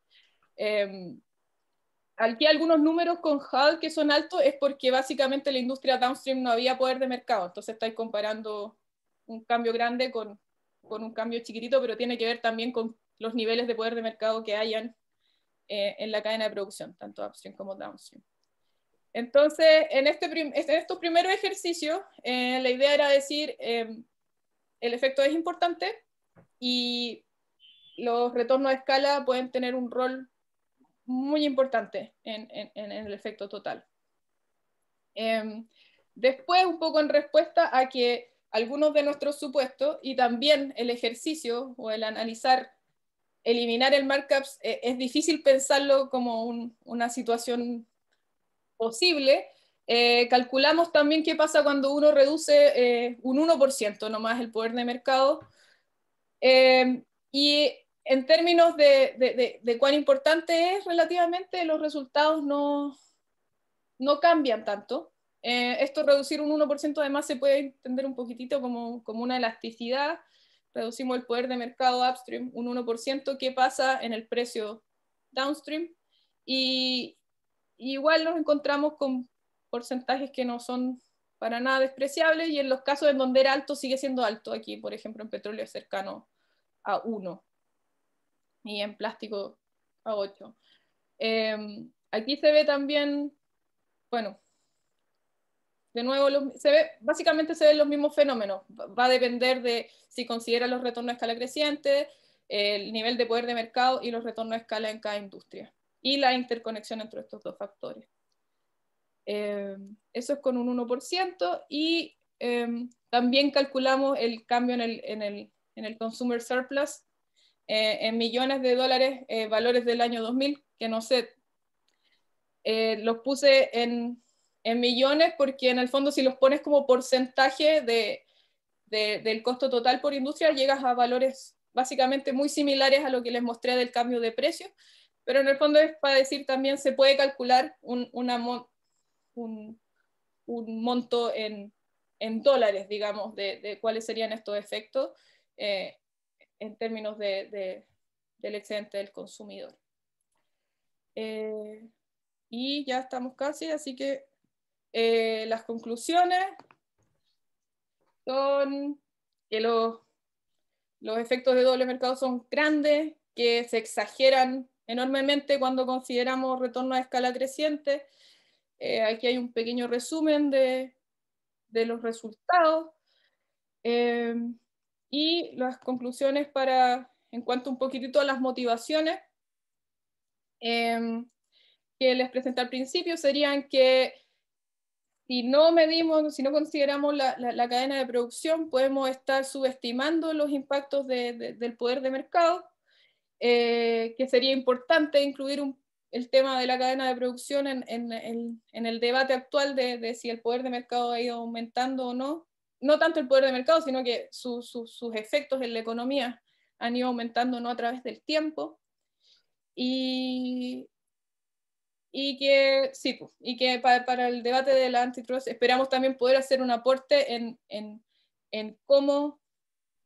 Aquí algunos números con HAL que son altos es porque básicamente la industria downstream no había poder de mercado, entonces estáis comparando un cambio grande con un cambio chiquitito, pero tiene que ver también con los niveles de poder de mercado que hayan en la cadena de producción, tanto upstream como downstream. Entonces, en estos primeros ejercicios, la idea era decir, el efecto es importante y los retornos a escala pueden tener un rol muy importante en el efecto total. Después, un poco en respuesta a que algunos de nuestros supuestos y también el ejercicio o el analizar, eliminar el markups, es difícil pensarlo como una situación posible. Calculamos también qué pasa cuando uno reduce un 1% nomás el poder de mercado. Y en términos de cuán importante es relativamente, los resultados no cambian tanto. Esto, reducir un 1% además se puede entender un poquitito como una elasticidad. Reducimos el poder de mercado upstream un 1%, ¿qué pasa en el precio downstream? Y igual nos encontramos con porcentajes que no son para nada despreciable, y en los casos en donde era alto sigue siendo alto. Aquí, por ejemplo, en petróleo es cercano a 1 y en plástico a 8. Aquí se ve también, bueno, de nuevo, básicamente se ven los mismos fenómenos. Va a depender de si considera los retornos a escala creciente, el nivel de poder de mercado y los retornos a escala en cada industria, y la interconexión entre estos dos factores. Eso es con un 1%, y también calculamos el cambio en el consumer surplus en millones de dólares, valores del año 2000, que no sé, los puse en millones porque en el fondo si los pones como porcentaje del costo total por industria, llegas a valores básicamente muy similares a lo que les mostré del cambio de precio, pero en el fondo es para decir también se puede calcular un monto en dólares, digamos, de cuáles serían estos efectos en términos del excedente del consumidor. Y ya estamos casi, así que las conclusiones son que los efectos de doble mercado son grandes, que se exageran enormemente cuando consideramos retorno a escala creciente. Aquí hay un pequeño resumen de los resultados. Y las conclusiones en cuanto un poquitito a las motivaciones que les presenté al principio serían que si no medimos, si no consideramos la cadena de producción, podemos estar subestimando los impactos del poder de mercado, que sería importante incluir el tema de la cadena de producción en el debate actual de si el poder de mercado ha ido aumentando o no. No tanto el poder de mercado, sino que sus efectos en la economía han ido aumentando o no a través del tiempo. Y que sí, y que para el debate de la antitrust esperamos también poder hacer un aporte en cómo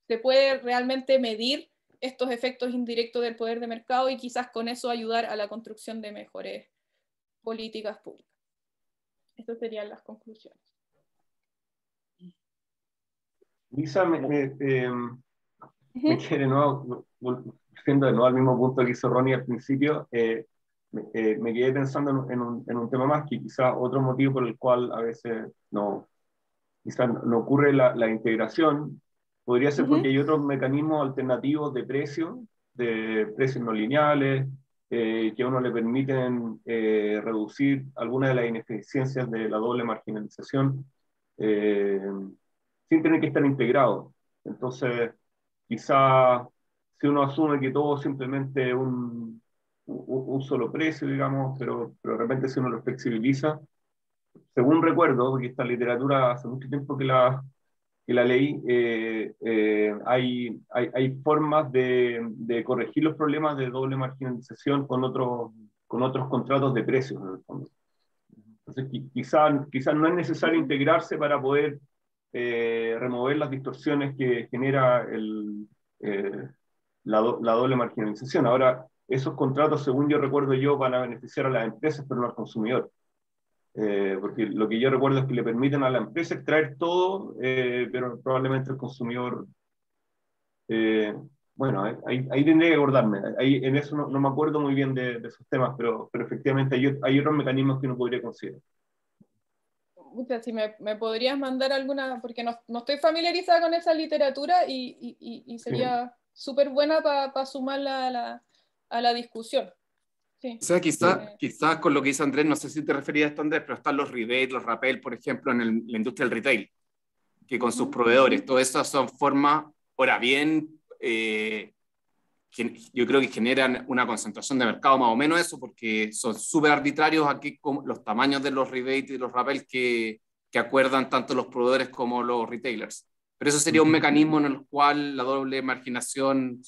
se puede realmente medir estos efectos indirectos del poder de mercado y quizás con eso ayudar a la construcción de mejores políticas públicas. Estas serían las conclusiones. Lisa, me quiere de nuevo, volviendo de nuevo al mismo punto que hizo Ronnie al principio, me quedé pensando en un tema más, que quizás otro motivo por el cual a veces quizás no ocurre la integración, podría ser porque hay otros mecanismos alternativos de precios no lineales, que a uno le permiten reducir algunas de las ineficiencias de la doble marginalización, sin tener que estar integrado. Entonces, quizá si uno asume que todo es simplemente un solo precio, digamos, pero de repente si uno lo flexibiliza, según recuerdo, porque esta literatura hace mucho tiempo que la leí, hay formas de corregir los problemas de doble marginalización con otros contratos de precios, en el fondo. Entonces, quizás no es necesario integrarse para poder remover las distorsiones que genera la doble marginalización. Ahora, esos contratos, según yo recuerdo van a beneficiar a las empresas, pero no al consumidor. Porque lo que yo recuerdo es que le permiten a la empresa extraer todo, pero probablemente el consumidor... bueno, ahí tendría que acordarme. En eso no me acuerdo muy bien de esos temas, pero efectivamente hay otros mecanismos que uno podría considerar. Si me podrías mandar alguna, porque no estoy familiarizada con esa literatura y sería súper buena para sumarla a la discusión. Sí. O sea, quizás con lo que hizo Andrés, no sé si te referías a esto, Andrés, pero están los rebates, los rappel, por ejemplo, en la industria del retail, que con sus proveedores, todo eso son formas, ahora bien, yo creo que generan una concentración de mercado más o menos eso, porque son súper arbitrarios aquí los tamaños de los rebates y los rappel que acuerdan tanto los proveedores como los retailers. Pero eso sería un mecanismo en el cual la doble marginación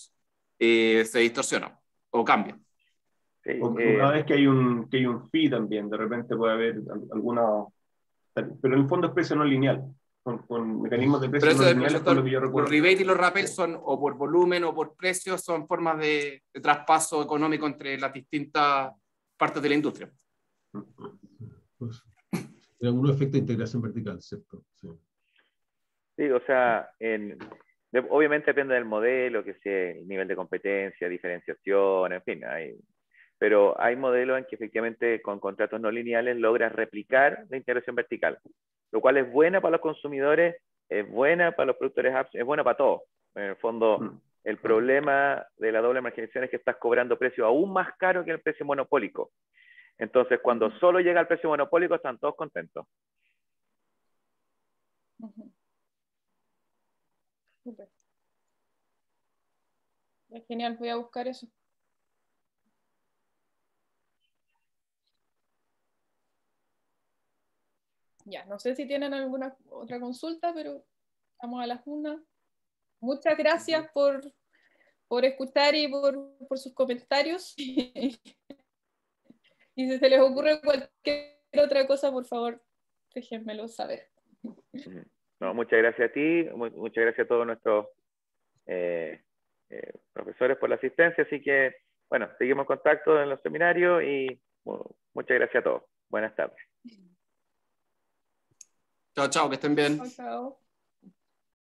se distorsiona o cambia. Sí, o cada vez que hay un fee también, de repente puede haber alguna... Pero en el fondo es precio no lineal. Con mecanismos de precio no lineales, por lo que yo recuerdo. Los rebates y los rappel son o por volumen o por precio, son formas de traspaso económico entre las distintas partes de la industria. En algunos efectos de integración vertical, ¿cierto? Sí. Sí, o sea, obviamente depende del modelo, que sea el nivel de competencia, diferenciación, en fin, pero hay modelos en que efectivamente con contratos no lineales logras replicar la integración vertical, lo cual es buena para los consumidores, es buena para los productores apps, es buena para todos. En el fondo, el problema de la doble marginación es que estás cobrando precios aún más caros que el precio monopólico. Entonces, cuando solo llega el precio monopólico, están todos contentos. Super. Es genial, voy a buscar eso. Ya, no sé si tienen alguna otra consulta, pero estamos a las 1. Muchas gracias por escuchar y por sus comentarios. Y si se les ocurre cualquier otra cosa, por favor, déjenmelo saber. No, muchas gracias a ti, muchas gracias a todos nuestros profesores por la asistencia, así que, bueno, seguimos en contacto en los seminarios y muchas gracias a todos. Buenas tardes. Chao, chao, que estén bien. Chao, chao.